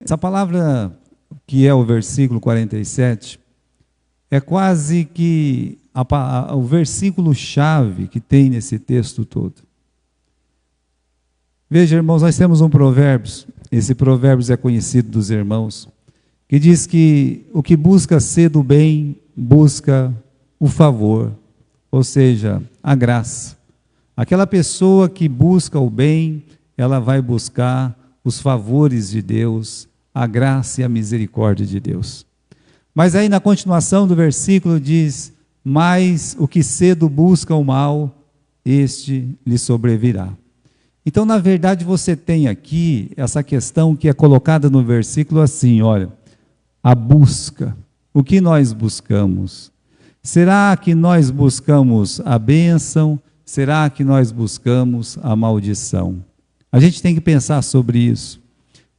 Essa palavra, que é o versículo 47, é quase que o versículo-chave que tem nesse texto todo. Veja, irmãos, nós temos um Provérbios, esse Provérbios é conhecido dos irmãos, que diz que o que busca ser do bem, busca o favor, ou seja, a graça. Aquela pessoa que busca o bem, ela vai buscar os favores de Deus, a graça e a misericórdia de Deus. Mas aí na continuação do versículo diz, mas o que cedo busca o mal, este lhe sobrevirá. Então, na verdade, você tem aqui essa questão que é colocada no versículo assim, olha, a busca, o que nós buscamos? Será que nós buscamos a bênção? Será que nós buscamos a maldição? A gente tem que pensar sobre isso,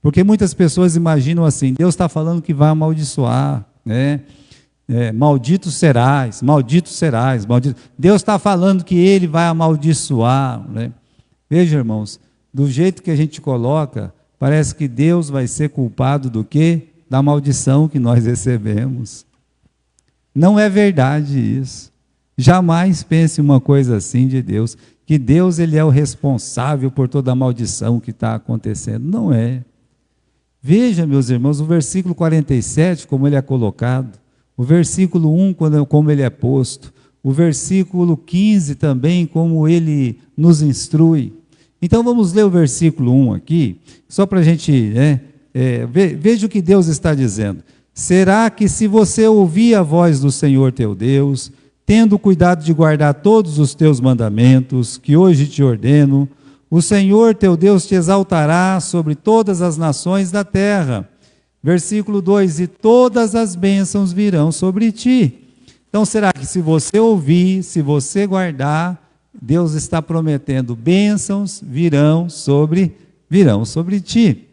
porque muitas pessoas imaginam assim, Deus está falando que vai amaldiçoar, né? Maldito serás, maldito serás, maldito. Deus está falando que Ele vai amaldiçoar, né? Veja, irmãos, do jeito que a gente coloca, parece que Deus vai ser culpado do quê? Da maldição que nós recebemos. Não é verdade isso. Jamais pense uma coisa assim de Deus, que Deus ele é o responsável por toda a maldição que está acontecendo. Não é. Veja, meus irmãos, o versículo 47, como ele é colocado, o versículo 1, como ele é posto, o versículo 15 também, como ele nos instrui. Então vamos ler o versículo 1 aqui, só para a gente, veja o que Deus está dizendo. Será que se você ouvir a voz do Senhor teu Deus, tendo cuidado de guardar todos os teus mandamentos, que hoje te ordeno, o Senhor teu Deus te exaltará sobre todas as nações da terra. Versículo 2, e todas as bênçãos virão sobre ti. Então será que se você ouvir, se você guardar, Deus está prometendo bênçãos virão sobre ti.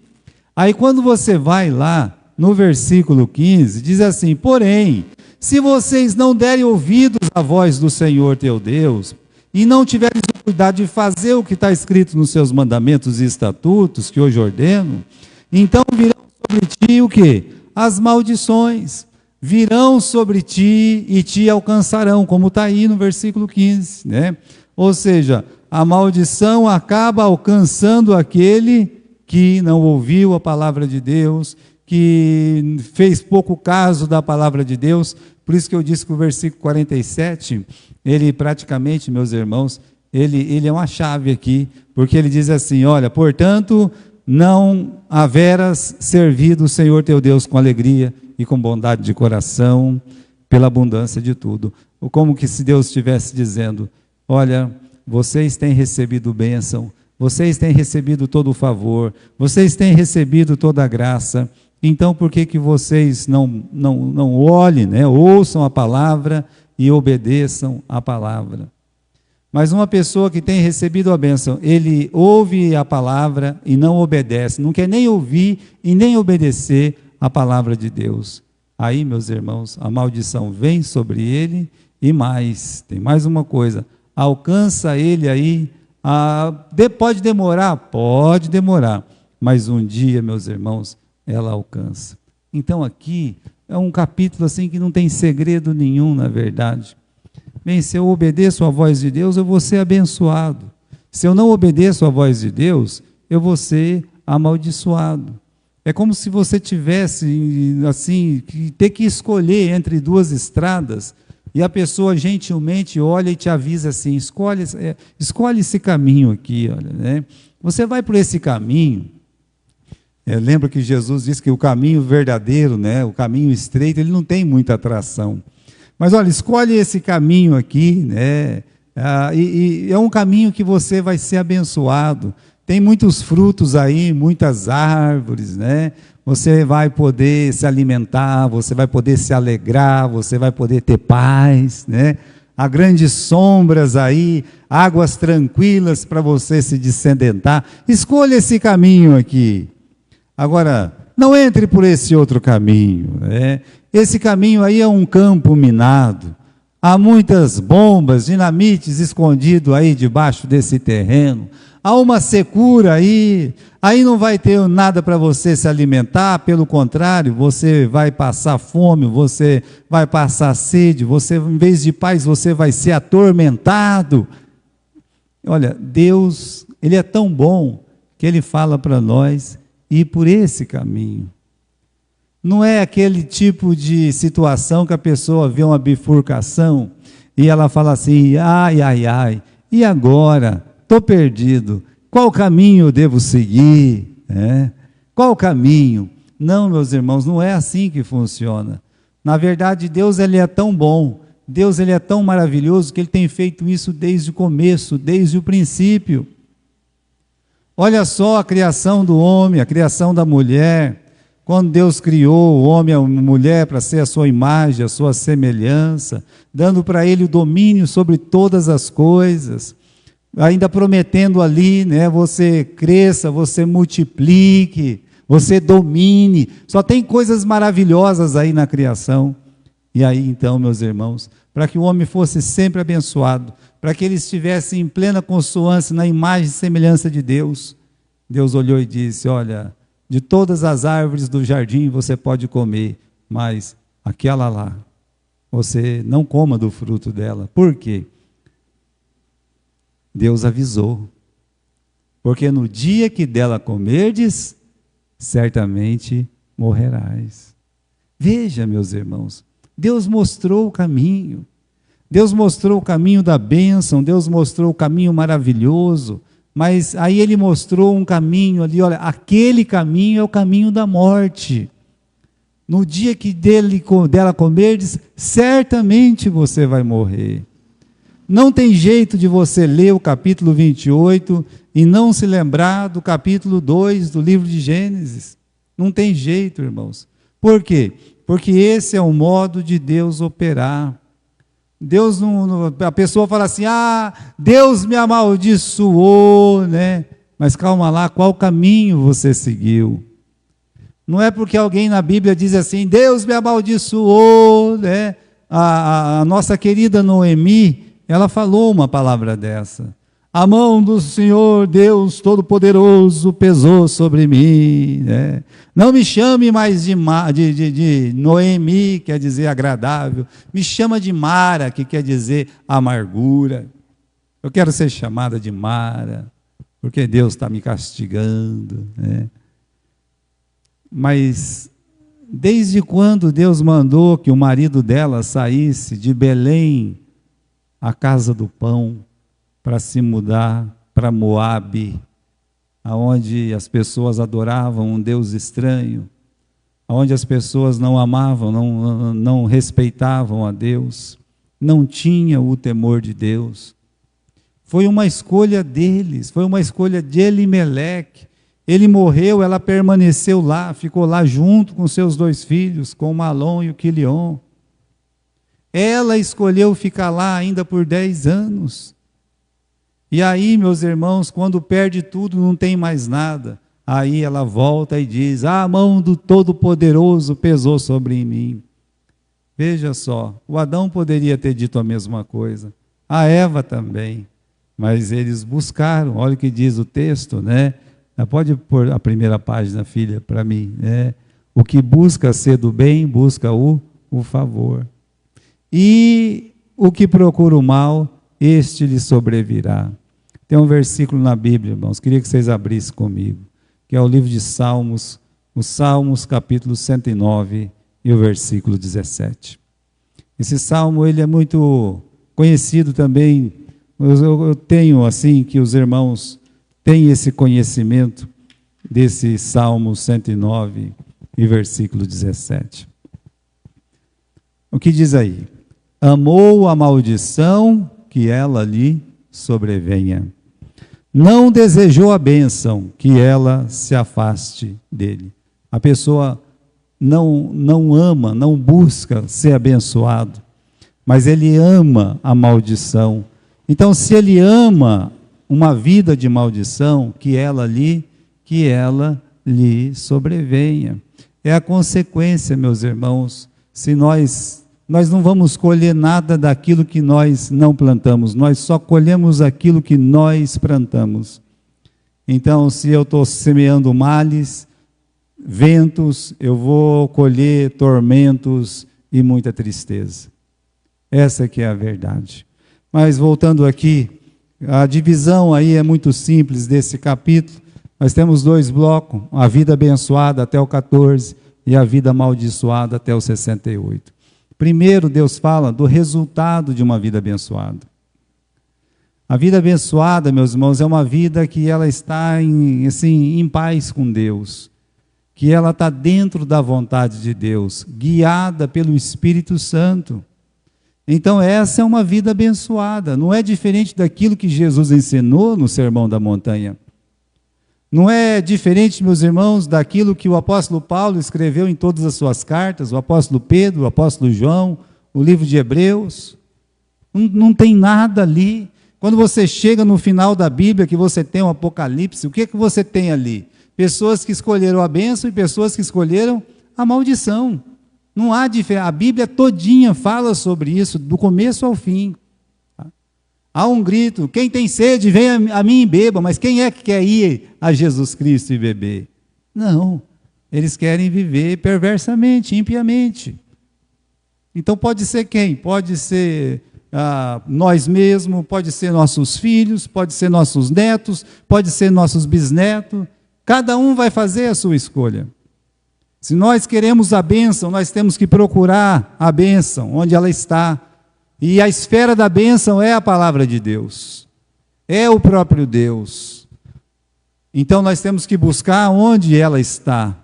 Aí quando você vai lá no versículo 15, diz assim, porém, se vocês não derem ouvidos à voz do Senhor teu Deus, e não tiverem o cuidado de fazer o que está escrito nos seus mandamentos e estatutos, que hoje ordeno, então virão sobre ti o quê? As maldições. Virão sobre ti e te alcançarão, como está aí no versículo 15, né? Ou seja, a maldição acaba alcançando aquele que não ouviu a palavra de Deus, que fez pouco caso da palavra de Deus. Por isso que eu disse que o versículo 47, ele praticamente, meus irmãos, ele é uma chave aqui, porque ele diz assim, olha, portanto, não haverás servido o Senhor teu Deus com alegria e com bondade de coração, pela abundância de tudo. Como que se Deus estivesse dizendo, olha, vocês têm recebido bênção, vocês têm recebido todo o favor, vocês têm recebido toda a graça, então por que vocês não olhem, né? Ouçam a palavra e obedeçam a palavra? Mas uma pessoa que tem recebido a bênção, ele ouve a palavra e não obedece, não quer nem ouvir e nem obedecer a palavra de Deus. Aí, meus irmãos, a maldição vem sobre ele e mais, tem mais uma coisa, alcança ele aí, pode demorar, mas um dia, meus irmãos, ela alcança. Então aqui é um capítulo assim que não tem segredo nenhum, na verdade. Bem, se eu obedeço a voz de Deus, eu vou ser abençoado. Se eu não obedeço a voz de Deus, eu vou ser amaldiçoado. É como se você tivesse, assim, que ter que escolher entre duas estradas, e a pessoa gentilmente olha e te avisa assim, escolhe esse caminho aqui, olha, né? Você vai por esse caminho. Lembra que Jesus disse que o caminho verdadeiro, né, o caminho estreito, ele não tem muita atração. Mas olha, escolhe esse caminho aqui, né? E é um caminho que você vai ser abençoado. Tem muitos frutos aí, muitas árvores, né? Você vai poder se alimentar, você vai poder se alegrar, você vai poder ter paz, né? Há grandes sombras aí, águas tranquilas para você se descendentar. Escolha esse caminho aqui. Agora, não entre por esse outro caminho, né? Esse caminho aí é um campo minado. Há muitas bombas, dinamites escondido aí debaixo desse terreno. há uma secura aí não vai ter nada para você se alimentar, pelo contrário, você vai passar fome, você vai passar sede, você, em vez de paz, você vai ser atormentado. Olha, Deus, Ele é tão bom, que Ele fala para nós ir por esse caminho. Não é aquele tipo de situação que a pessoa vê uma bifurcação, e ela fala assim, ai, ai, ai, e agora? Estou perdido, qual caminho eu devo seguir? Qual caminho? Não, meus irmãos, não é assim que funciona. Na verdade, Deus, Ele é tão bom, Deus, Ele é tão maravilhoso, que Ele tem feito isso desde o começo, desde o princípio. Olha só a criação do homem, a criação da mulher. Quando Deus criou o homem e a mulher para ser a sua imagem, a sua semelhança, dando para ele o domínio sobre todas as coisas, ainda prometendo ali, você cresça, você multiplique, você domine, só tem coisas maravilhosas aí na criação. E aí então, meus irmãos, para que o homem fosse sempre abençoado, para que ele estivesse em plena consonância na imagem e semelhança de Deus, Deus olhou e disse, olha, de todas as árvores do jardim você pode comer, mas aquela lá, você não coma do fruto dela. Por quê? Deus avisou. Porque no dia que dela comerdes, certamente morrerás. Veja, meus irmãos, Deus mostrou o caminho. Deus mostrou o caminho da bênção, Deus mostrou o caminho maravilhoso, mas aí Ele mostrou um caminho ali, olha, aquele caminho é o caminho da morte. No dia que dela comerdes, certamente você vai morrer. Não tem jeito de você ler o capítulo 28 e não se lembrar do capítulo 2 do livro de Gênesis. Não tem jeito, irmãos. Por quê? Porque esse é o modo de Deus operar. Deus a pessoa fala assim, Deus me amaldiçoou, Mas calma lá, qual caminho você seguiu? Não é porque alguém na Bíblia diz assim, Deus me amaldiçoou, A nossa querida Noemi, ela falou uma palavra dessa. A mão do Senhor Deus Todo-Poderoso pesou sobre mim. Não me chame mais de Noemi, quer dizer agradável. Me chama de Mara, que quer dizer amargura. Eu quero ser chamada de Mara, porque Deus está me castigando. Mas desde quando Deus mandou que o marido dela saísse de Belém, a casa do pão, para se mudar para Moabe, aonde as pessoas adoravam um Deus estranho, aonde as pessoas não amavam, não respeitavam a Deus, não tinham o temor de Deus. Foi uma escolha deles, foi uma escolha de Elimeleque. Ele morreu, ela permaneceu lá, ficou lá junto com seus 2 filhos, com o Malom e o Quilion. Ela escolheu ficar lá ainda por 10 anos. E aí, meus irmãos, quando perde tudo, não tem mais nada. Aí ela volta e diz, a mão do Todo-Poderoso pesou sobre mim. Veja só, o Adão poderia ter dito a mesma coisa. A Eva também. Mas eles buscaram, olha o que diz o texto, Pode pôr a primeira página, filha, para mim. O que busca ser do bem, busca o favor. E o que procura o mal, este lhe sobrevirá. Tem um versículo na Bíblia, irmãos, queria que vocês abrissem comigo, que é o livro de Salmos, os Salmos capítulo 109 e o versículo 17. Esse salmo, ele é muito conhecido também, eu tenho assim, que os irmãos têm esse conhecimento desse Salmo 109 e versículo 17. O que diz aí? Amou a maldição que ela lhe sobrevenha. Não desejou a bênção, que ela se afaste dele. A pessoa não ama, não busca ser abençoado, mas ele ama a maldição. Então, se ele ama uma vida de maldição, que ela lhe sobrevenha. É a consequência, meus irmãos, se nós não vamos colher nada daquilo que nós não plantamos, nós só colhemos aquilo que nós plantamos. Então, se eu estou semeando males, ventos, eu vou colher tormentos e muita tristeza. Essa que é a verdade. Mas voltando aqui, a divisão aí é muito simples desse capítulo. Nós temos 2 blocos, a vida abençoada até o 14 e a vida amaldiçoada até o 68. Primeiro, Deus fala do resultado de uma vida abençoada. A vida abençoada, meus irmãos, é uma vida que ela está em paz com Deus, que ela está dentro da vontade de Deus, guiada pelo Espírito Santo. Então essa é uma vida abençoada, não é diferente daquilo que Jesus ensinou no Sermão da Montanha. Não é diferente, meus irmãos, daquilo que o apóstolo Paulo escreveu em todas as suas cartas, o apóstolo Pedro, o apóstolo João, o livro de Hebreus. Não tem nada ali. Quando você chega no final da Bíblia, que você tem o Apocalipse, o que você tem ali? Pessoas que escolheram a bênção e pessoas que escolheram a maldição. Não há diferença. A Bíblia todinha fala sobre isso, do começo ao fim. Há um grito: quem tem sede, venha a mim e beba. Mas quem é que quer ir a Jesus Cristo e beber? Não, eles querem viver perversamente, impiamente. Então pode ser quem? Pode ser nós mesmos, pode ser nossos filhos, pode ser nossos netos, pode ser nossos bisnetos. Cada um vai fazer a sua escolha. Se nós queremos a bênção, nós temos que procurar a bênção, onde ela está. E a esfera da bênção é a palavra de Deus, é o próprio Deus. Então nós temos que buscar onde ela está.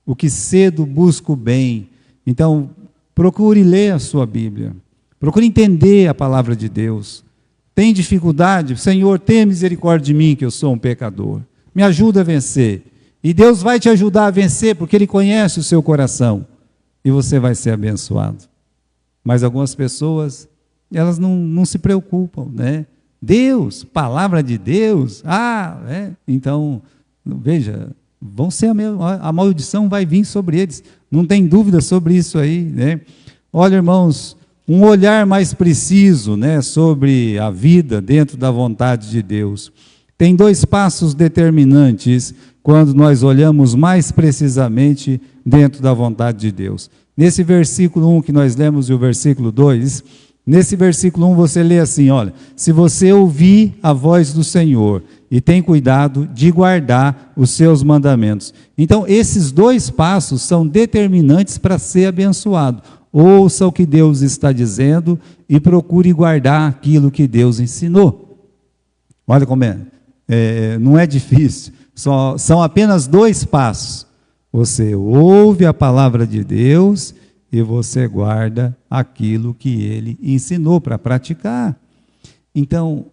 O que cedo busca o bem. Então procure ler a sua Bíblia, procure entender a palavra de Deus. Tem dificuldade? Senhor, tenha misericórdia de mim, que eu sou um pecador. Me ajuda a vencer. E Deus vai te ajudar a vencer, porque Ele conhece o seu coração. E você vai ser abençoado. Mas algumas pessoas, elas não se preocupam, né? Deus, palavra de Deus, então, veja, vão ser a maldição vai vir sobre eles. Não tem dúvida sobre isso aí, né? Olha, irmãos, um olhar mais preciso, né, sobre a vida dentro da vontade de Deus. Tem 2 passos determinantes quando nós olhamos mais precisamente dentro da vontade de Deus. Nesse versículo 1 que nós lemos e o versículo 2, nesse versículo 1 você lê assim, olha: se você ouvir a voz do Senhor e tem cuidado de guardar os seus mandamentos. Então esses 2 passos são determinantes para ser abençoado. Ouça o que Deus está dizendo e procure guardar aquilo que Deus ensinou. Olha como não é difícil, são apenas 2 passos. Você ouve a palavra de Deus e você guarda aquilo que Ele ensinou para praticar. Então,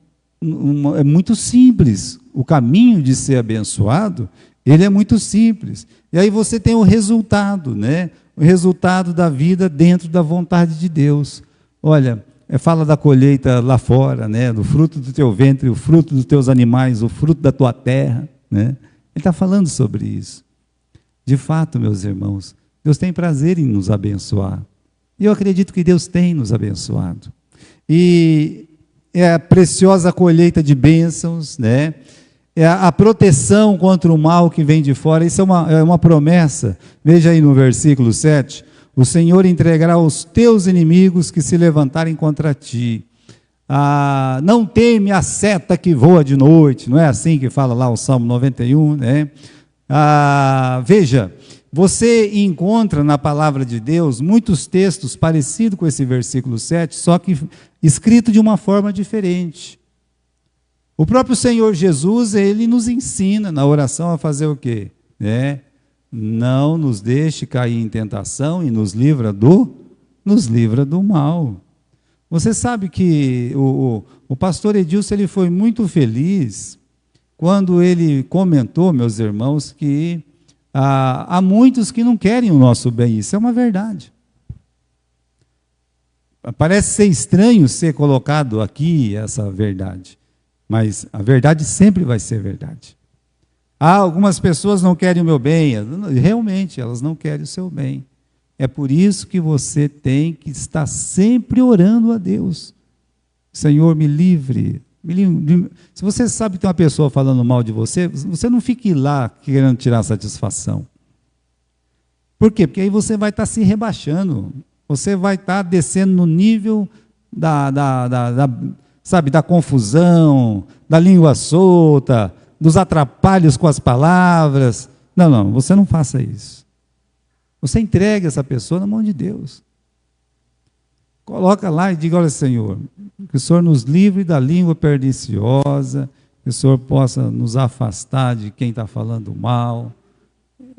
é muito simples. O caminho de ser abençoado, ele é muito simples. E aí você tem o resultado, né? O resultado da vida dentro da vontade de Deus. Olha, fala da colheita lá fora, né? Do fruto do teu ventre, o fruto dos teus animais, o fruto da tua terra, né? Ele está falando sobre isso. De fato, meus irmãos, Deus tem prazer em nos abençoar. E eu acredito que Deus tem nos abençoado. E é a preciosa colheita de bênçãos, né? É a proteção contra o mal que vem de fora. Isso é uma promessa. Veja aí no versículo 7. O Senhor entregará os teus inimigos que se levantarem contra ti. Não teme a seta que voa de noite. Não é assim que fala lá o Salmo 91, né? Veja, você encontra na palavra de Deus muitos textos parecidos com esse versículo 7, só que escrito de uma forma diferente. O próprio Senhor Jesus, Ele nos ensina na oração a fazer o quê? Não nos deixe cair em tentação e nos livra do mal. Você sabe que o pastor Edilson, ele foi muito feliz quando ele comentou, meus irmãos, que há muitos que não querem o nosso bem. Isso é uma verdade. Parece ser estranho ser colocado aqui essa verdade, mas a verdade sempre vai ser verdade. Algumas pessoas não querem o meu bem, realmente elas não querem o seu bem. É por isso que você tem que estar sempre orando a Deus. Senhor, me livre Se você sabe que tem uma pessoa falando mal de você, você não fique lá querendo tirar satisfação. Por quê? Porque aí você vai estar se rebaixando, você vai estar descendo no nível da confusão, da língua solta, dos atrapalhos com as palavras. Não, você não faça isso. Você entregue essa pessoa na mão de Deus. Coloca lá e diga: olha, Senhor, que o Senhor nos livre da língua perniciosa, que o Senhor possa nos afastar de quem está falando mal.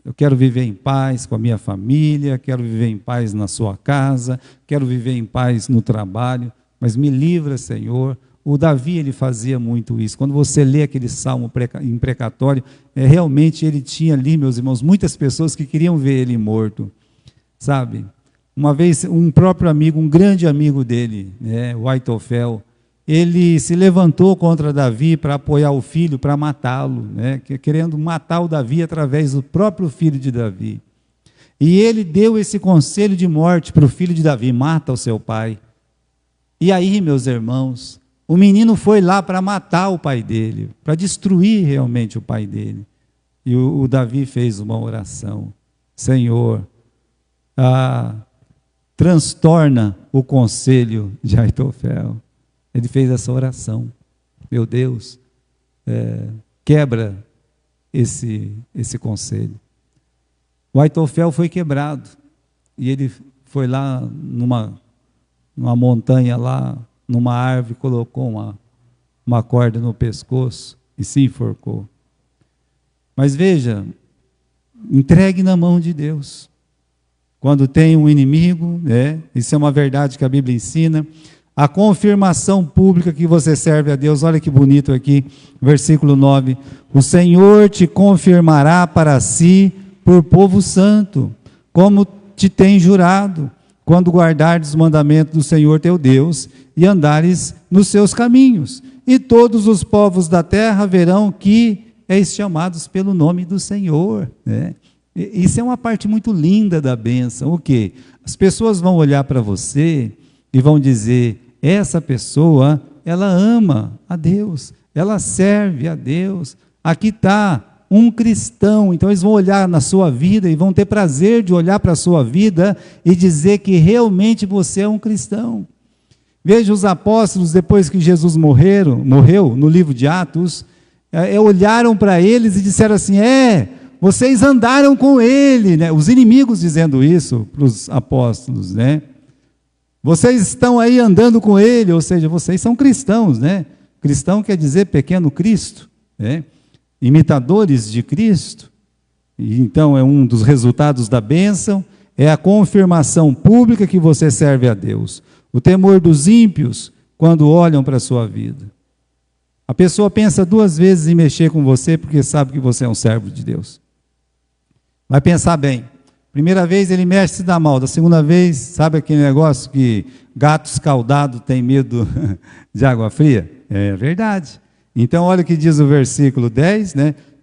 Eu quero viver em paz com a minha família, quero viver em paz na sua casa, quero viver em paz no trabalho, mas me livra, Senhor. O Davi, ele fazia muito isso. Quando você lê aquele salmo imprecatório, realmente ele tinha ali, meus irmãos, muitas pessoas que queriam ver ele morto, sabe? Uma vez, um próprio amigo, um grande amigo dele, o Aitofel, ele se levantou contra Davi para apoiar o filho, para matá-lo, querendo matar o Davi através do próprio filho de Davi. E ele deu esse conselho de morte para o filho de Davi: mata o seu pai. E aí, meus irmãos, o menino foi lá para matar o pai dele, para destruir realmente o pai dele. E o Davi fez uma oração: Senhor, transtorna o conselho de Aitofel. Ele fez essa oração: meu Deus, quebra esse conselho. O Aitofel foi quebrado, e ele foi lá numa montanha lá, numa árvore, colocou uma corda no pescoço e se enforcou. Mas veja, entregue na mão de Deus. Quando tem um inimigo, isso é uma verdade que a Bíblia ensina, a confirmação pública que você serve a Deus. Olha que bonito aqui, versículo 9: o Senhor te confirmará para si por povo santo, como te tem jurado, quando guardares os mandamentos do Senhor teu Deus e andares nos seus caminhos. E todos os povos da terra verão que és chamados pelo nome do Senhor. Isso é uma parte muito linda da bênção. O quê? As pessoas vão olhar para você e vão dizer: essa pessoa, ela ama a Deus, ela serve a Deus. Aqui está um cristão. Então eles vão olhar na sua vida e vão ter prazer de olhar para a sua vida e dizer que realmente você é um cristão. Veja, os apóstolos, depois que Jesus morreu, no livro de Atos, olharam para eles e disseram assim: vocês andaram com ele, os inimigos dizendo isso para os apóstolos, vocês estão aí andando com ele, ou seja, vocês são cristãos, cristão quer dizer pequeno Cristo, imitadores de Cristo. E então é um dos resultados da bênção, é a confirmação pública que você serve a Deus. O temor dos ímpios, quando olham para a sua vida. A pessoa pensa duas vezes em mexer com você, porque sabe que você é um servo de Deus. Vai pensar bem. Primeira vez ele mexe e se dá mal. Da segunda vez, sabe aquele negócio que gato escaldado tem medo de água fria? É verdade. Então olha o que diz o versículo 10,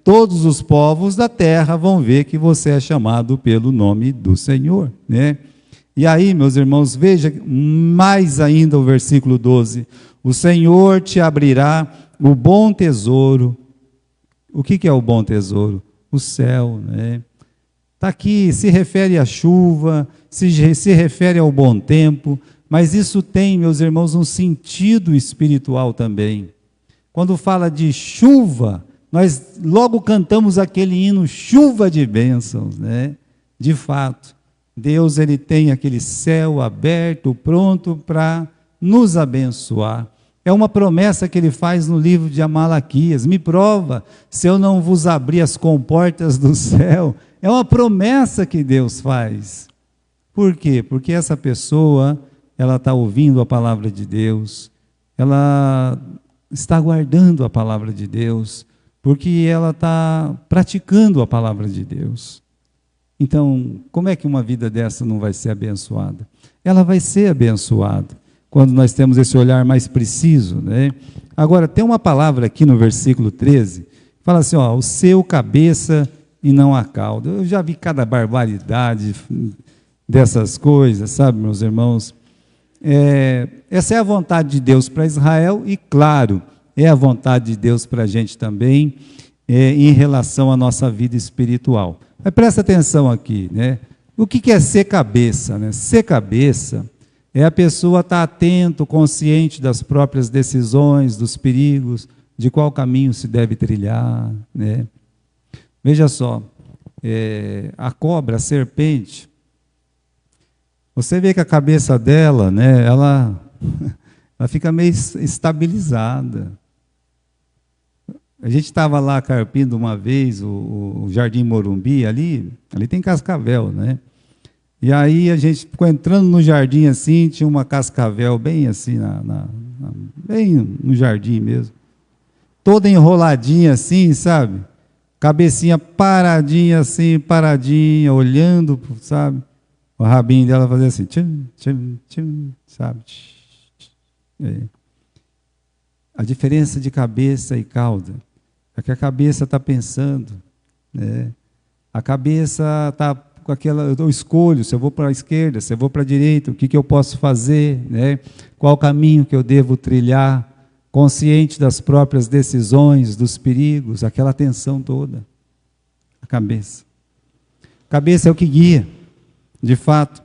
todos os povos da terra vão ver que você é chamado pelo nome do Senhor, E aí, meus irmãos, veja mais ainda o versículo 12: o Senhor te abrirá o bom tesouro. O que é o bom tesouro? O céu, Está aqui, se refere à chuva, se refere ao bom tempo, mas isso tem, meus irmãos, um sentido espiritual também. Quando fala de chuva, nós logo cantamos aquele hino, chuva de bênçãos, De fato, Deus, ele tem aquele céu aberto, pronto para nos abençoar. É uma promessa que ele faz no livro de Malaquias: me prova se eu não vos abrir as comportas do céu. É uma promessa que Deus faz. Por quê? Porque essa pessoa, ela está ouvindo a palavra de Deus, ela está guardando a palavra de Deus, porque ela está praticando a palavra de Deus. Então, como é que uma vida dessa não vai ser abençoada? Ela vai ser abençoada quando nós temos esse olhar mais preciso, Agora, tem uma palavra aqui no versículo 13, fala assim, o seu cabeça e não a cauda. Eu já vi cada barbaridade dessas coisas, sabe, meus irmãos? Essa é a vontade de Deus para Israel e, claro, é a vontade de Deus para a gente também, em relação à nossa vida espiritual. Mas presta atenção aqui, né? O que é ser cabeça, né? Ser cabeça é a pessoa estar atento, consciente das próprias decisões, dos perigos, de qual caminho se deve trilhar, né? Veja só, a cobra, a serpente, você vê que a cabeça dela, né, ela fica meio estabilizada. A gente estava lá carpindo uma vez o Jardim Morumbi, ali tem cascavel, né? E aí a gente ficou entrando no jardim assim, tinha uma cascavel bem assim, bem no jardim mesmo. Toda enroladinha assim, sabe? Cabecinha paradinha assim, paradinha, olhando, sabe? O rabinho dela fazia assim, tchum, tchum, tchum, sabe? A diferença de cabeça e cauda é que a cabeça está pensando, né? A cabeça está com aquela, eu escolho se eu vou para a esquerda, se eu vou para a direita, o que eu posso fazer, né? Qual o caminho que eu devo trilhar, consciente das próprias decisões, dos perigos, aquela tensão toda. A cabeça. A cabeça é o que guia, de fato.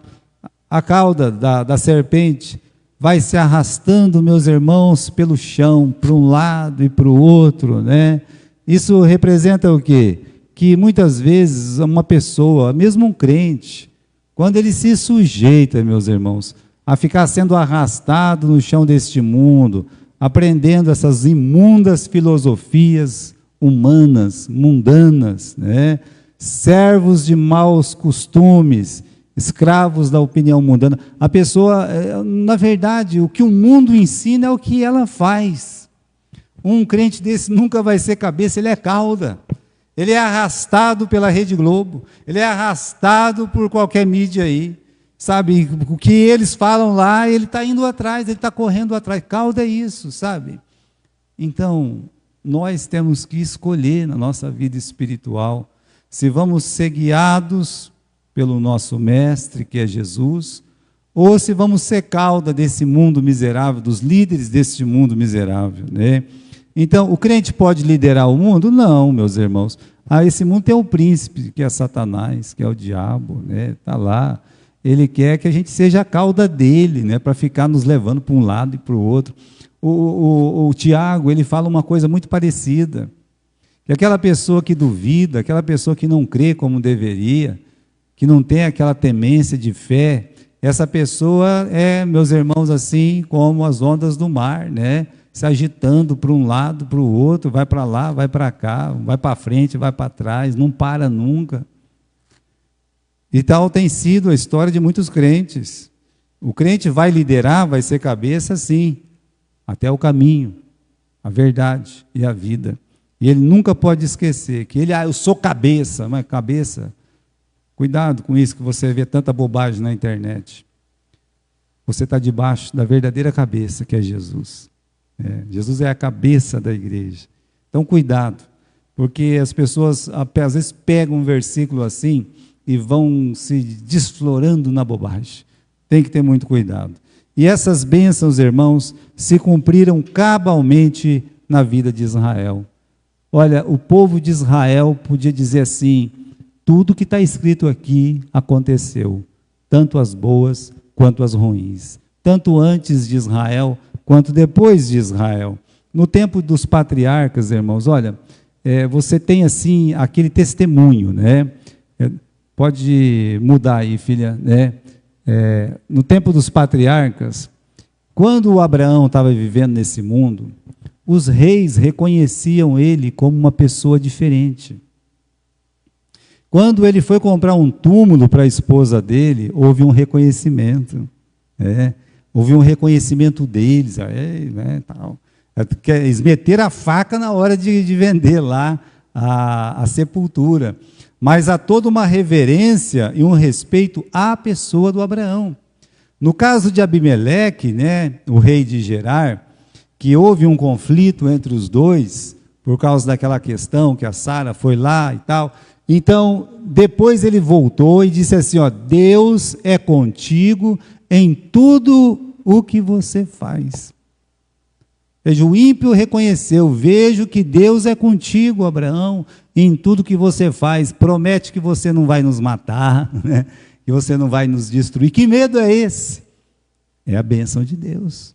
A cauda da serpente vai se arrastando, meus irmãos, pelo chão, para um lado e para o outro, né? Isso representa o quê? Que muitas vezes uma pessoa, mesmo um crente, quando ele se sujeita, meus irmãos, a ficar sendo arrastado no chão deste mundo, aprendendo essas imundas filosofias humanas, mundanas, né? Servos de maus costumes, escravos da opinião mundana. A pessoa, na verdade, o que o mundo ensina é o que ela faz. Um crente desse nunca vai ser cabeça, ele é cauda. Ele é arrastado pela Rede Globo, ele é arrastado por qualquer mídia aí. Sabe, o que eles falam lá, ele está indo atrás, ele está correndo atrás. Cauda é isso, sabe? Então, nós temos que escolher na nossa vida espiritual se vamos ser guiados pelo nosso mestre, que é Jesus, ou se vamos ser cauda desse mundo miserável, dos líderes deste mundo miserável, né? Então, o crente pode liderar o mundo? Não, meus irmãos. Esse mundo tem o príncipe, que é Satanás, que é o diabo, né? Está lá. Ele quer que a gente seja a cauda dele, né? Para ficar nos levando para um lado e para o outro. O Tiago, ele fala uma coisa muito parecida, que aquela pessoa que duvida, aquela pessoa que não crê como deveria, que não tem aquela temência de fé, essa pessoa é, meus irmãos, assim como as ondas do mar, né? Se agitando para um lado, para o outro, vai para lá, vai para cá, vai para frente, vai para trás, não para nunca. E tal tem sido a história de muitos crentes. O crente vai liderar, vai ser cabeça, sim, até o caminho, a verdade e a vida. E ele nunca pode esquecer que ele, eu sou cabeça, mas cabeça, cuidado com isso, que você vê tanta bobagem na internet. Você está debaixo da verdadeira cabeça, que é Jesus. Jesus é a cabeça da igreja. Então, cuidado, porque as pessoas, às vezes, pegam um versículo assim e vão se desflorando na bobagem. Tem que ter muito cuidado. E essas bênçãos, irmãos, se cumpriram cabalmente na vida de Israel. Olha, o povo de Israel podia dizer assim: tudo que está escrito aqui aconteceu, tanto as boas quanto as ruins, tanto antes de Israel quanto depois de Israel. No tempo dos patriarcas, irmãos, olha, você tem assim aquele testemunho, né? Pode mudar aí, filha, né? No tempo dos patriarcas, quando o Abraão estava vivendo nesse mundo, os reis reconheciam ele como uma pessoa diferente. Quando ele foi comprar um túmulo para a esposa dele, houve um reconhecimento, houve um reconhecimento deles, tal. Eles meteram a faca na hora de vender lá a sepultura. Mas há toda uma reverência e um respeito à pessoa do Abraão. No caso de Abimeleque, né, o rei de Gerar, que houve um conflito entre os dois, por causa daquela questão que a Sara foi lá e tal. Então, depois ele voltou e disse assim, Deus é contigo em tudo o que você faz. Veja, o ímpio reconheceu, vejo que Deus é contigo, Abraão, em tudo que você faz, promete que você não vai nos matar, né? Que você não vai nos destruir. Que medo é esse? É a bênção de Deus,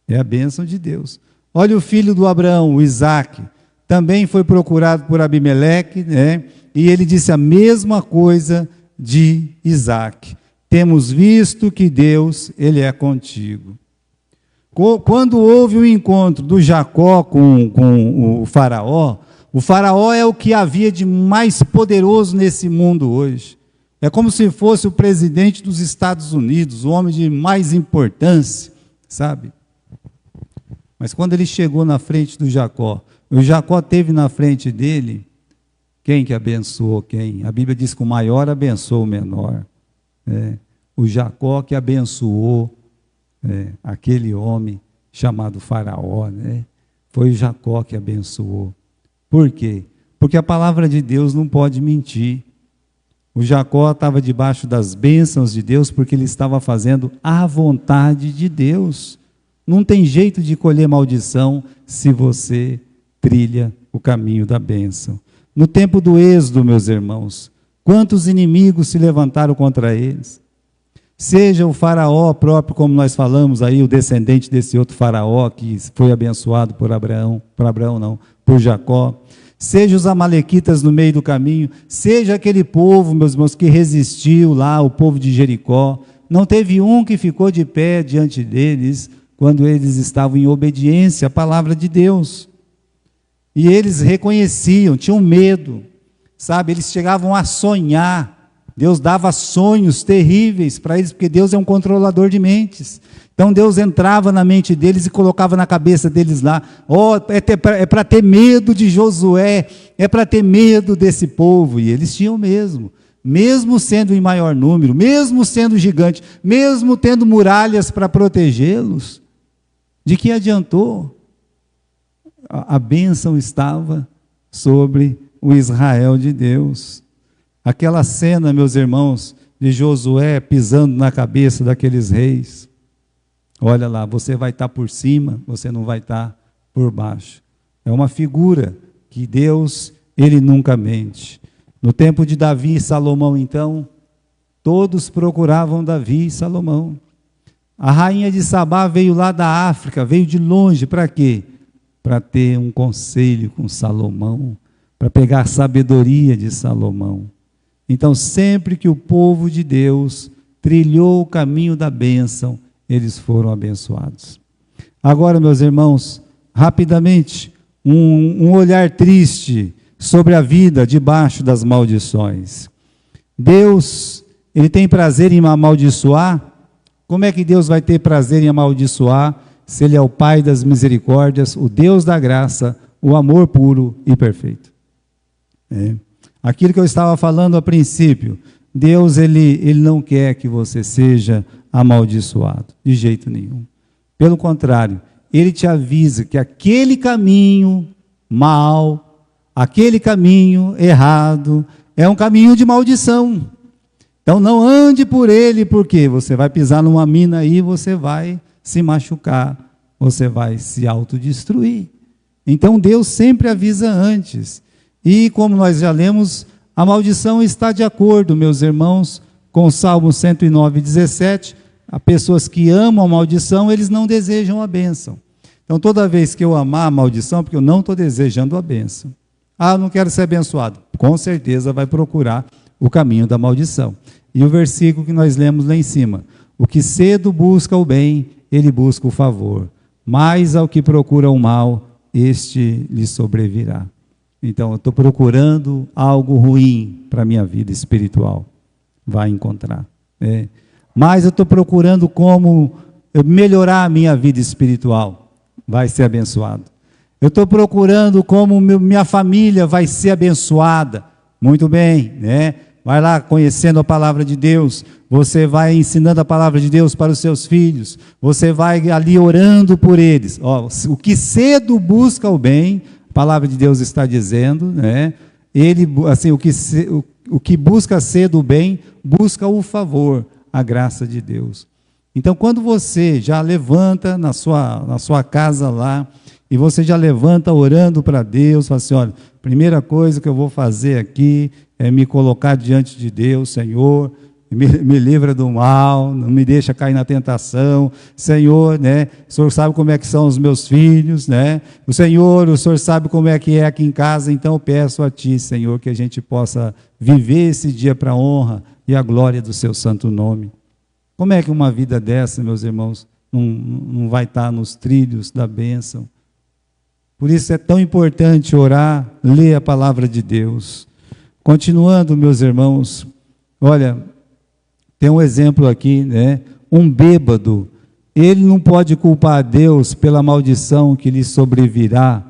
é a bênção de Deus. Olha o filho do Abraão, o Isaque, também foi procurado por Abimeleque, né? E ele disse a mesma coisa de Isaque. Temos visto que Deus, ele é contigo. Quando houve o encontro do Jacó com o faraó é o que havia de mais poderoso nesse mundo hoje. É como se fosse o presidente dos Estados Unidos, o homem de mais importância, sabe? Mas quando ele chegou na frente do Jacó, o Jacó teve na frente dele, quem que abençoou quem? A Bíblia diz que o maior abençoou o menor. O Jacó que abençoou aquele homem chamado Faraó, né? Foi o Jacó que abençoou. Por quê? Porque a palavra de Deus não pode mentir. O Jacó estava debaixo das bênçãos de Deus porque ele estava fazendo a vontade de Deus. Não tem jeito de colher maldição se você trilha o caminho da bênção. No tempo do Êxodo, meus irmãos, quantos inimigos se levantaram contra eles? Seja o faraó próprio, como nós falamos aí, o descendente desse outro faraó que foi abençoado por por Jacó. Seja os amalequitas no meio do caminho, seja aquele povo, meus irmãos, que resistiu lá, o povo de Jericó. Não teve um que ficou de pé diante deles quando eles estavam em obediência à palavra de Deus. E eles reconheciam, tinham medo, sabe? Eles chegavam a sonhar. Deus dava sonhos terríveis para eles, porque Deus é um controlador de mentes. Então Deus entrava na mente deles e colocava na cabeça deles lá, é para ter medo de Josué, é para ter medo desse povo. E eles tinham mesmo sendo em maior número, mesmo sendo gigante, mesmo tendo muralhas para protegê-los. De que adiantou? A bênção estava sobre o Israel de Deus. Aquela cena, meus irmãos, de Josué pisando na cabeça daqueles reis. Olha lá, você vai estar por cima, você não vai estar por baixo. É uma figura que Deus, ele nunca mente. No tempo de Davi e Salomão, então, todos procuravam Davi e Salomão. A rainha de Sabá veio lá da África, veio de longe, para quê? Para ter um conselho com Salomão, para pegar a sabedoria de Salomão. Então, sempre que o povo de Deus trilhou o caminho da bênção, eles foram abençoados. Agora, meus irmãos, rapidamente, um olhar triste sobre a vida debaixo das maldições. Deus, ele tem prazer em amaldiçoar? Como é que Deus vai ter prazer em amaldiçoar se ele é o Pai das misericórdias, o Deus da graça, o amor puro e perfeito? Aquilo que eu estava falando a princípio, Deus ele não quer que você seja amaldiçoado, de jeito nenhum. Pelo contrário, Ele te avisa que aquele caminho mal, aquele caminho errado, é um caminho de maldição. Então não ande por ele, porque você vai pisar numa mina aí, você vai se machucar, você vai se autodestruir. Então Deus sempre avisa antes. E como nós já lemos, a maldição está de acordo, meus irmãos, com o Salmo 109, 17, as pessoas que amam a maldição, eles não desejam a bênção. Então toda vez que eu amar a maldição, porque eu não estou desejando a bênção. Eu não quero ser abençoado. Com certeza vai procurar o caminho da maldição. E o versículo que nós lemos lá em cima, o que cedo busca o bem, ele busca o favor, mas ao que procura o mal, este lhe sobrevirá. Então eu estou procurando algo ruim para a minha vida espiritual, vai encontrar. Mas eu estou procurando como melhorar a minha vida espiritual, vai ser abençoado. Eu estou procurando como minha família vai ser abençoada, muito bem, né? Vai lá conhecendo a palavra de Deus, você vai ensinando a palavra de Deus para os seus filhos, você vai ali orando por eles. O que cedo busca o bem, a palavra de Deus está dizendo, né? Ele, assim, o que busca cedo o bem, busca o favor, a graça de Deus. Então, quando você já levanta na sua casa lá, e você já levanta orando para Deus, fala assim, olha, primeira coisa que eu vou fazer aqui é me colocar diante de Deus, Senhor, me livra do mal, não me deixa cair na tentação, Senhor, né? O Senhor sabe como é que são os meus filhos, né? O Senhor sabe como é que é aqui em casa, então eu peço a Ti, Senhor, que a gente possa viver esse dia para a honra e a glória do Seu santo nome. Como é que uma vida dessa, meus irmãos, não vai estar nos trilhos da bênção? Por isso é tão importante orar, ler a palavra de Deus. Continuando, meus irmãos, olha, tem um exemplo aqui, né? Um bêbado, ele não pode culpar a Deus pela maldição que lhe sobrevirá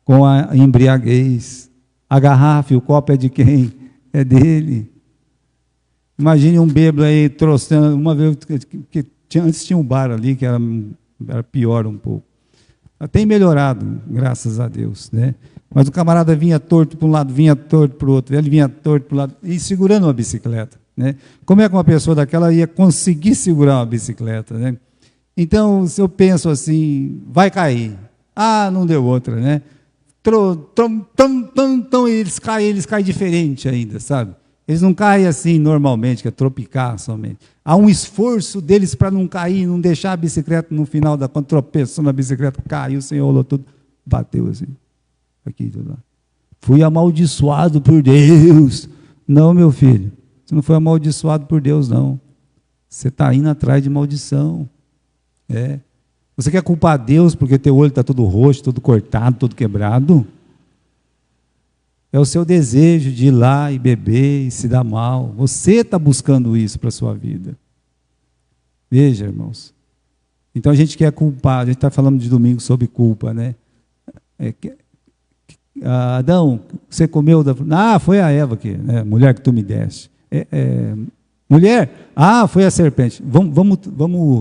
com a embriaguez. A garrafa e o copo é de quem? É dele. Imagine um bêbado aí trouxendo, uma vez, antes tinha um bar ali que era pior um pouco. Tem melhorado, graças a Deus, né? Mas o camarada vinha torto para um lado, vinha torto para o outro, ele vinha torto para o lado, e segurando uma bicicleta, né? Como é que uma pessoa daquela ia conseguir segurar uma bicicleta, né? Então, se eu penso assim, vai cair. Ah, não deu outra, né? Eles caem diferente ainda, sabe? Eles não caem assim normalmente, que é tropicar somente. Há um esforço deles para não cair, não deixar a bicicleta no final da conta, tropeçou na bicicleta, caiu, o Senhor olhou tudo, bateu assim. Aqui, tudo lá. Fui amaldiçoado por Deus. Não, meu filho, você não foi amaldiçoado por Deus, não. Você está indo atrás de maldição. É. Você quer culpar Deus porque teu olho está todo roxo, todo cortado, todo quebrado? É o seu desejo de ir lá e beber e se dar mal. Você está buscando isso para a sua vida. Veja, irmãos. Então a gente quer culpar, a gente está falando de domingo sobre culpa, né? Adão, você comeu da... Ah, foi a Eva que, né? Mulher que tu me deste. Mulher, foi a serpente. Vamos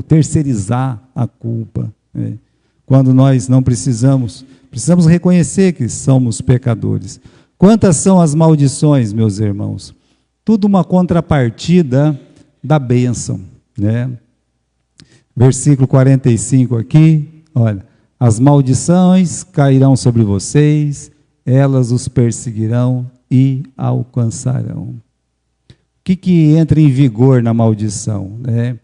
terceirizar a culpa, né? Quando nós não precisamos reconhecer que somos pecadores. Quantas são as maldições, meus irmãos? Tudo uma contrapartida da bênção, né? Versículo 45 aqui, olha, as maldições cairão sobre vocês, elas os perseguirão e alcançarão. O que entra em vigor na maldição, né?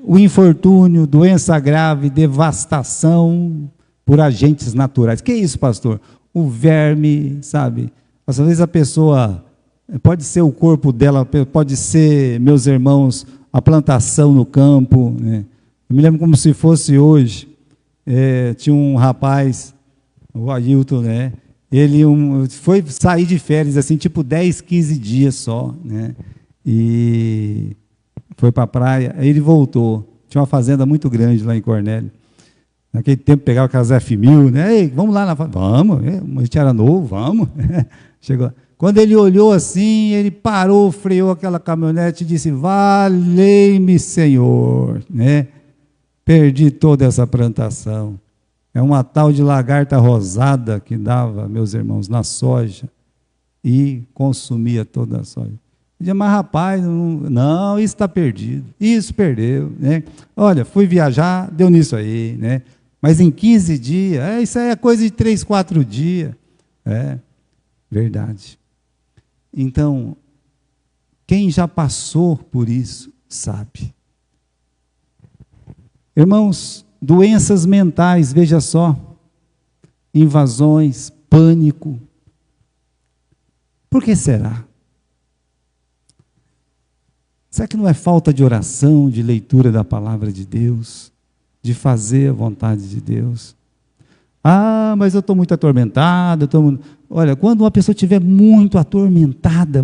O infortúnio, doença grave, devastação por agentes naturais. Que é isso, pastor? O verme, sabe? Às vezes a pessoa, pode ser o corpo dela, pode ser, meus irmãos, a plantação no campo, né? Eu me lembro como se fosse hoje, tinha um rapaz, o Ailton, né? Ele foi sair de férias, assim, tipo 10, 15 dias só, né? E foi para a praia, aí ele voltou. Tinha uma fazenda muito grande lá em Cornélio. Naquele tempo pegava aquelas F1000, né? Ei, vamos lá na fazenda. Vamos, a gente era novo, vamos. Chegou. Quando ele olhou assim, ele parou, freou aquela caminhonete e disse, valei-me, Senhor, né? Perdi toda essa plantação. É uma tal de lagarta rosada que dava, meus irmãos, na soja e consumia toda a soja. Eu dizia, mas rapaz, não, isso está perdido, isso perdeu, né? Olha, fui viajar, deu nisso aí, né? Mas em 15 dias, isso aí é coisa de 3, 4 dias. Verdade. Então, quem já passou por isso, sabe. Irmãos, doenças mentais, veja só, invasões, pânico. Por que será? Será que não é falta de oração, de leitura da palavra de Deus, de fazer a vontade de Deus? Ah, mas eu estou muito atormentado. Olha, quando uma pessoa estiver muito atormentada,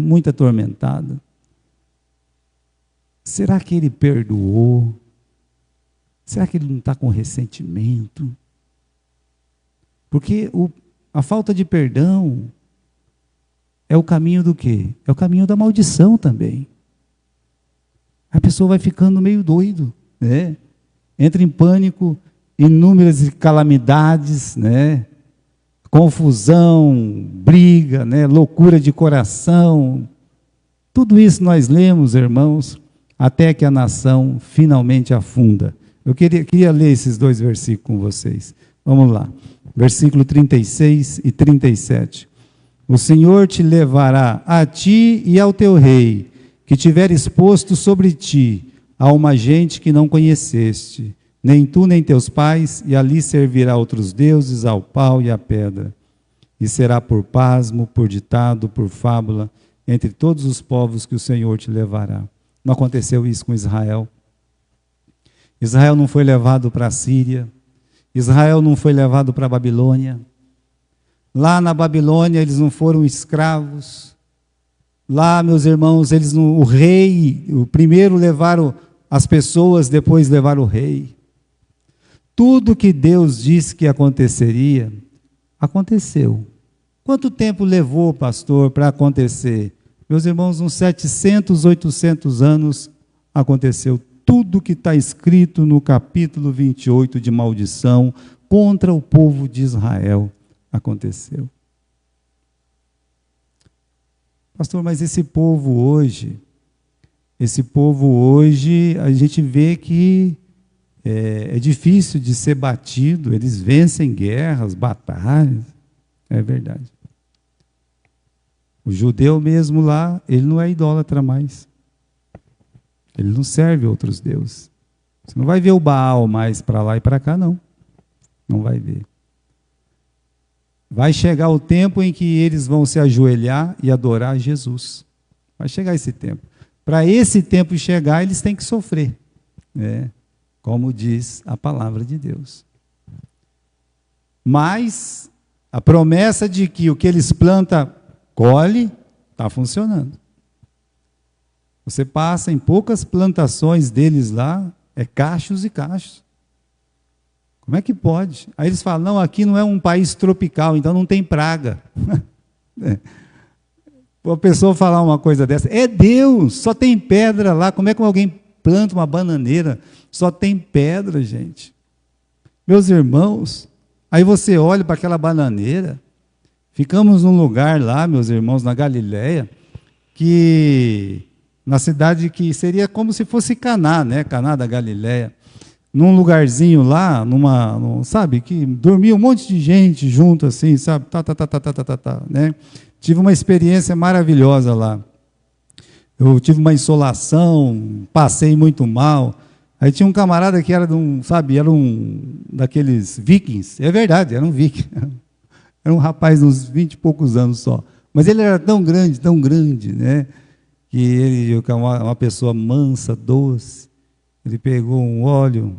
será que ele perdoou? Será que ele não está com ressentimento? Porque a falta de perdão é o caminho do quê? É o caminho da maldição também. A pessoa vai ficando meio doido, né? Entra em pânico, inúmeras calamidades, né? Confusão, briga, né? Loucura de coração. Tudo isso nós lemos, irmãos, até que a nação finalmente afunda. Eu queria ler esses 2 versículos com vocês. Vamos lá. Versículo 36 e 37. O Senhor te levará a ti e ao teu rei, que tiver exposto sobre ti a uma gente que não conheceste, nem tu nem teus pais, e ali servirá outros deuses, ao pau e à pedra. E será por pasmo, por ditado, por fábula, entre todos os povos que o Senhor te levará. Não aconteceu isso com Israel. Israel não foi levado para a Síria. Israel não foi levado para a Babilônia. Lá na Babilônia eles não foram escravos. Lá, meus irmãos, o rei, o primeiro levaram as pessoas, depois levaram o rei. Tudo que Deus disse que aconteceria, aconteceu. Quanto tempo levou, pastor, para acontecer? Meus irmãos, uns 700, 800 anos aconteceu tudo que está escrito no capítulo 28 de maldição contra o povo de Israel. Aconteceu. Pastor, mas esse povo hoje, a gente vê que é difícil de ser batido, eles vencem guerras, batalhas. É verdade. O judeu mesmo lá, ele não é idólatra mais. Ele não serve outros deuses. Você não vai ver o Baal mais para lá e para cá, não. Não vai ver. Vai chegar o tempo em que eles vão se ajoelhar e adorar Jesus. Vai chegar esse tempo. Para esse tempo chegar, eles têm que sofrer, né? Como diz a palavra de Deus. Mas a promessa de que o que eles plantam, colhe, está funcionando. Você passa em poucas plantações deles lá, é cachos e cachos. Como é que pode? Aí eles falam, não, aqui não é um país tropical, então não tem praga. A pessoa falar uma coisa dessa, é Deus, só tem pedra lá, como é que alguém planta uma bananeira? Só tem pedra, gente. Meus irmãos, aí você olha para aquela bananeira, ficamos num lugar lá, meus irmãos, na Galileia, na cidade que seria como se fosse Caná, né? Caná da Galileia. Num lugarzinho lá, sabe, que dormia um monte de gente junto assim, sabe? Né? Tive uma experiência maravilhosa lá. Eu tive uma insolação, passei muito mal. Aí tinha um camarada que era era um daqueles vikings. É verdade, era um viking. Era um rapaz de uns 20 e poucos anos só. Mas ele era tão grande, né? Que ele, uma pessoa mansa, doce, ele pegou um óleo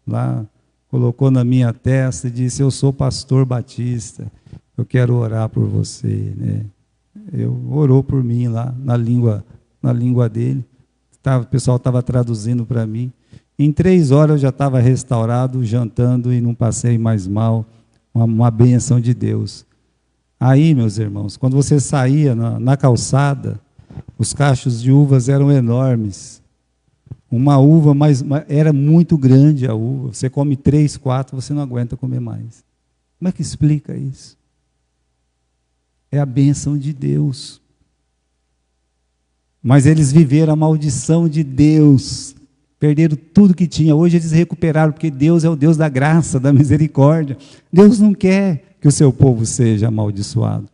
lá, colocou na minha testa e disse, eu sou pastor batista, eu quero orar por você, né? Orou por mim lá, na língua dele, o pessoal estava traduzindo para mim. Em 3 horas eu já estava restaurado, jantando e não passei mais mal, uma bênção de Deus. Aí, meus irmãos, quando você saía na calçada, os cachos de uvas eram enormes. Uma uva, era muito grande a uva. Você come 3, 4, você não aguenta comer mais. Como é que explica isso? É a bênção de Deus. Mas eles viveram a maldição de Deus. Perderam tudo que tinha. Hoje eles recuperaram, porque Deus é o Deus da graça, da misericórdia. Deus não quer que o seu povo seja amaldiçoado.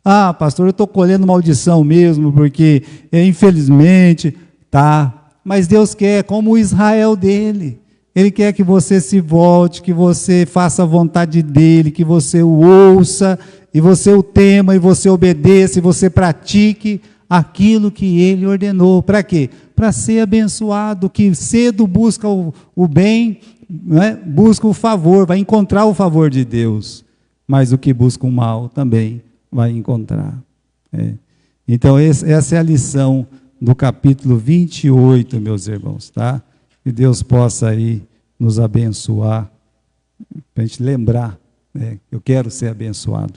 Ah, pastor, eu estou colhendo maldição mesmo, porque, infelizmente, tá. Mas Deus quer, como o Israel dele. Ele quer que você se volte, que você faça a vontade dele, que você o ouça, e você o tema, e você obedeça, e você pratique aquilo que ele ordenou. Para quê? Para ser abençoado, que cedo busca o bem, né? Busca o favor, vai encontrar o favor de Deus. Mas o que busca o mal também vai encontrar. Então, essa é a lição do capítulo 28, meus irmãos, tá? Que Deus possa aí nos abençoar, para a gente lembrar, né? Eu quero ser abençoado.